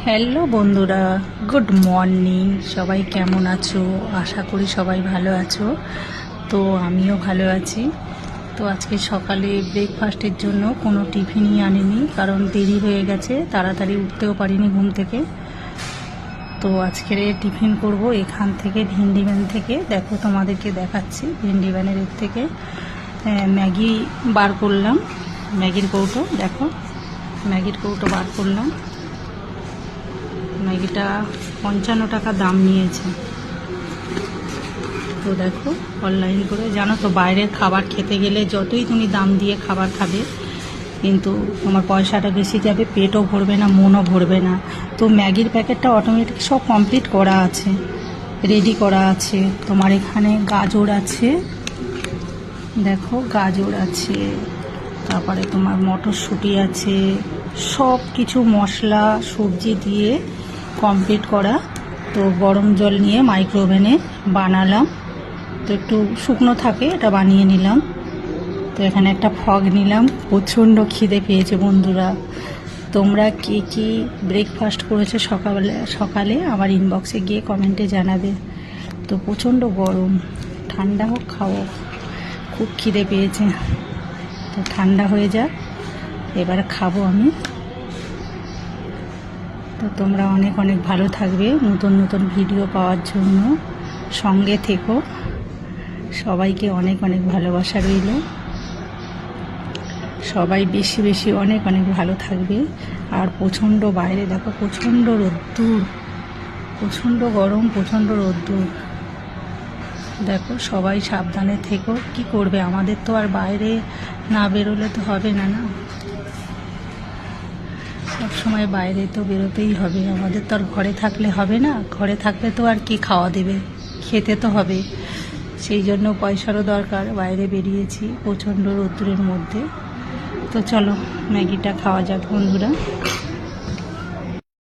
Hello বন্ধুরা, good morning. সবাই কেমন আছো? আশা করি সবাই ভালো আছো। তো আমিও ভালো আছি। তো আজকে সকালে ব্রেকফাস্টের জন্য কোনো টিফিনই আনিনি, কারণ দেরি হয়ে গেছে, তাড়াতাড়ি উঠতেও পারিনি ঘুম থেকে। তো আজকের টিফিন করব এখান থেকে, ভিন্ডি ভ্যান থেকে। দেখো তোমাদেরকে দেখাচ্ছি, ভিন্ডি ভ্যানের এর থেকে ম্যাগি বার করলাম, ম্যাগির কৌটো। দেখো ম্যাগির কৌটো বার করলাম। ম্যাগিটা 55 টাকা দাম নিয়েছে। তো দেখো অনলাইন করে, জানো তো বাইরের খাবার খেতে গেলে যতই তুমি দাম দিয়ে খাবার খাবে, কিন্তু তোমার পয়সাটা বেশি যাবে, পেটও ভরবে না, মনও ভরবে না। তো ম্যাগির প্যাকেটটা অটোমেটিক সব কমপ্লিট করা আছে, রেডি করা আছে। তোমার এখানে গাজর আছে, দেখো গাজর আছে, তারপরে তোমার মটরশুঁটি আছে, সব কিছু মশলা সবজি দিয়ে কমপ্লিট করা। তো গরম জল নিয়ে মাইক্রোওভেনে বানালাম, তো একটু শুকনো থাকে, এটা বানিয়ে নিলাম। তো এখানে একটা ফগ নিলাম। প্রচণ্ড খিদে পেয়েছে বন্ধুরা। তোমরা কি কি ব্রেকফাস্ট করেছো সকালে আমার ইনবক্সে গিয়ে কমেন্টে জানাবে। তো প্রচণ্ড গরম, ঠান্ডা হোক খাও, খুব খিদে পেয়েছে। তো ঠান্ডা হয়ে যাক, এবার খাবো আমি। তো তোমরা অনেক অনেক ভালো থাকবে, নতুন নতুন ভিডিও পাওয়ার জন্য সঙ্গে থেকো। সবাইকে অনেক অনেক ভালোবাসা রইল। সবাই বেশি বেশি অনেক অনেক ভালো থাকবে। আর প্রচণ্ড বাইরে দেখো, প্রচণ্ড রোদ্দুর, প্রচণ্ড গরম, প্রচণ্ড রোদ্দুর। দেখো সবাই সাবধানে থেকো। কি করবে, আমাদের তো আর বাইরে না বেরোলে তো হবে না, না সব সময় বাইরে তো বেরোতেই হবে। আমাদের তো আর ঘরে থাকলে হবে না, ঘরে থাকলে তো আর কি খাওয়া দেবে, খেতে তো হবে। সেই জন্য পয়সারও দরকার, বাইরে বেরিয়েছি প্রচণ্ড রোদ্দুরের মধ্যে। তো চলো ম্যাগিটা খাওয়া যাক বন্ধুরা।